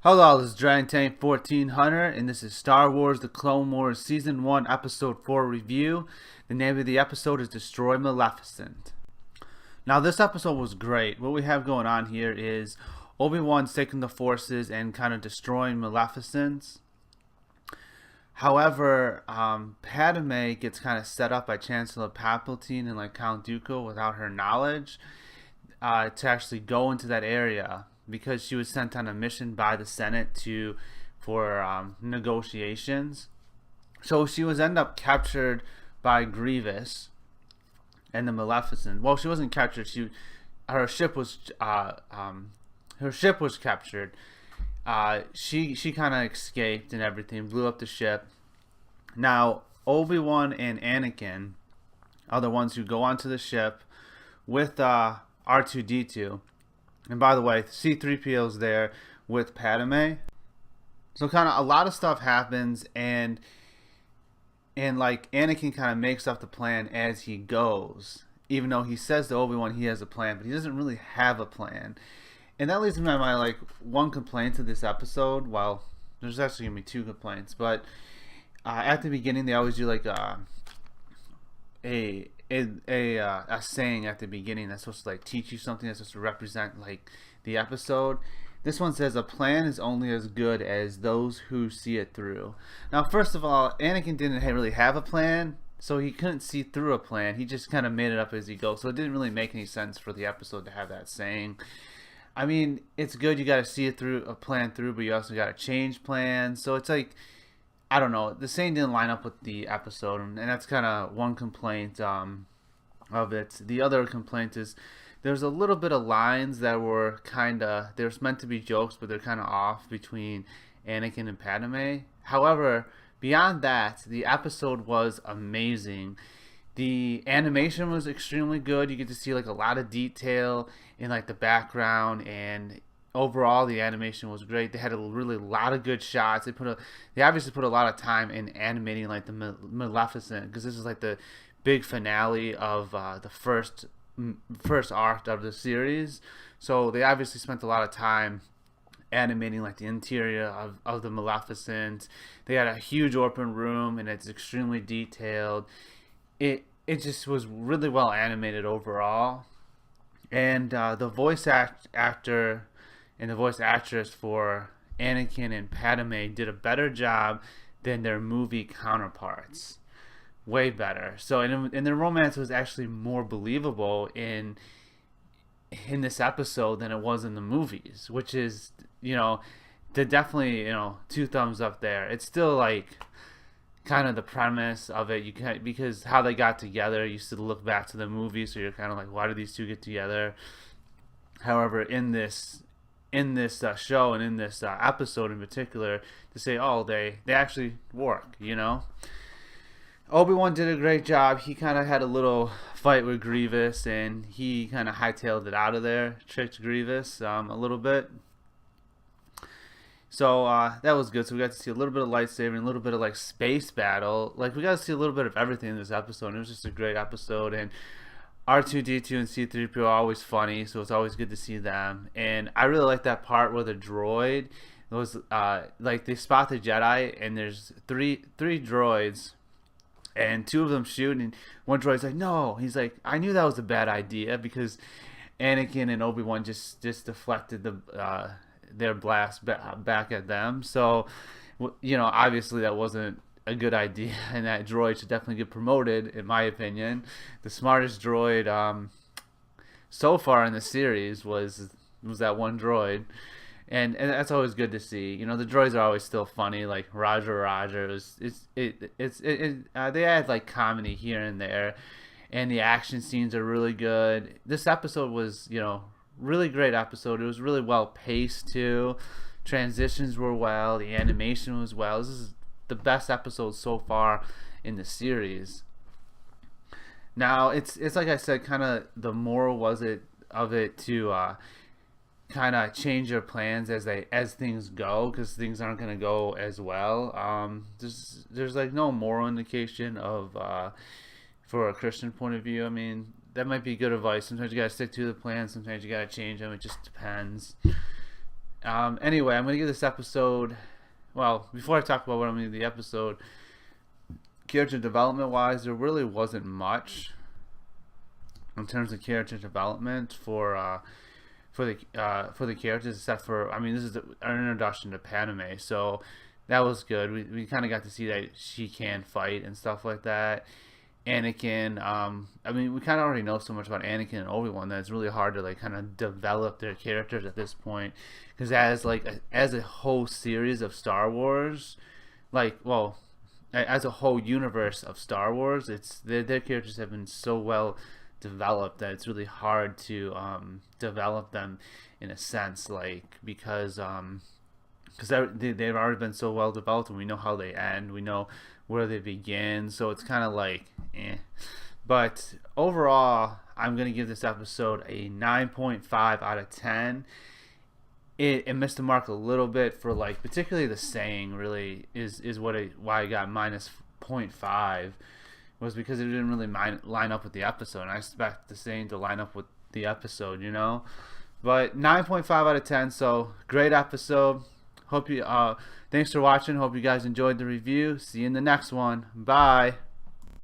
Hello, this is Dragon Tank 1400, and this is Star Wars The Clone Wars Season 1, Episode 4 review. The name of the episode is Destroy Maleficent. Now, this episode was great. What we have going on here is Obi-Wan's taking the forces and kind of destroying Maleficent. However, Padme gets kind of set up by Chancellor Palpatine and Count Dooku without her knowledge to actually go into that area, because she was sent on a mission by the Senate for negotiations. So she was end up captured by Grievous and the Maleficent. Well, she wasn't captured. Her ship was captured. She kind of escaped and everything, blew up the ship. Now Obi-Wan and Anakin are the ones who go onto the ship with R2-D2. And by the way, C-3PO's there with Padme. So kind of a lot of stuff happens, and Anakin kind of makes up the plan as he goes. Even though he says to Obi-Wan he has a plan, but he doesn't really have a plan. And that leads me to my one complaint to this episode. Well, there's actually gonna be two complaints, but at the beginning they always do a saying at the beginning that's supposed to teach you something, that's supposed to represent the episode. This one says a plan is only as good as those who see it through. Now, first of all, Anakin didn't really have a plan, so he couldn't see through a plan. He just kind of made it up as he goes. So it didn't really make any sense for the episode to have that saying. I mean, it's good, you got to see it through, a plan through, but you also got to change plans. So it's I don't know, the saying didn't line up with the episode, and that's kind of one complaint of it. The other complaint is there's a little bit of lines that were there's meant to be jokes, but they're kind of off between Anakin and Padme. However, beyond that, the episode was amazing. The animation was extremely good. You get to see a lot of detail in the background, and overall the animation was great. They had a lot of good shots. They obviously put a lot of time in animating the Maleficent, because this is the big finale of the first arc of the series. So they obviously spent a lot of time animating the interior of the Maleficent. They had a huge open room, and it's extremely detailed. It just was really well animated overall. And the voice actor and the voice actress for Anakin and Padme did a better job than their movie counterparts. Way better. So and the romance was actually more believable in this episode than it was in the movies, which is definitely two thumbs up there. It's still kind of the premise of it, because how they got together, you still look back to the movie, so you're kind of why did these two get together? However, in this show and in this episode in particular, to say they actually work. Obi-Wan did a great job. He kind of had a little fight with Grievous, and he kind of hightailed it out of there, tricked Grievous a little bit. So that was good. So we got to see a little bit of lightsaber and a little bit of space battle. We got to see a little bit of everything in this episode. And it was just a great episode. And R2-D2 and C-3PO are always funny, so it's always good to see them. And I really like that part where the droid was they spot the Jedi, and there's three droids, and two of them shoot, and one droid's no. He's I knew that was a bad idea, because Anakin and Obi-Wan just deflected their blast back at them. So obviously that wasn't a good idea, and that droid should definitely get promoted, in my opinion. The smartest droid so far in the series was that one droid. And that's always good to see. The droids are always still funny, Roger. They add comedy here and there, and the action scenes are really good. This episode was, really great episode. It was really well paced too. Transitions were well. The animation was well. This is the best episode so far in the series. Now it's like I said, kind of the moral of it to kind of change your plans as things go, because things aren't going to go as well. There's no moral indication of for a Christian point of view. I mean, that might be good advice. Sometimes you got to stick to the plan, sometimes you got to change them. It just depends. Anyway, I'm gonna give this episode. Well, before I talk about what I'm gonna give the episode, character development wise, there really wasn't much in terms of character development for the characters, except for, I mean, this is our introduction to Padme, so that was good. We kind of got to see that she can fight and stuff like that. Anakin, I mean, we kind of already know so much about Anakin and Obi-Wan that it's really hard to like kind of develop their characters at this point, because as a whole series of Star Wars, like, well, as a whole universe of Star Wars, it's their characters have been so well developed that it's really hard to develop them in a sense, like, because they've already been so well developed, and we know how they end, we know where they begin, so it's kind of like But overall, I'm gonna give this episode a 9.5 out of 10. It missed the mark a little bit for, like, particularly the saying really is why I got minus 0.5, was because it didn't really line up with the episode, and I expect the saying to line up with the episode, you know. But 9.5 out of 10, so great episode. Hope you thanks for watching. Hope you guys enjoyed the review. See you in the next one. Bye.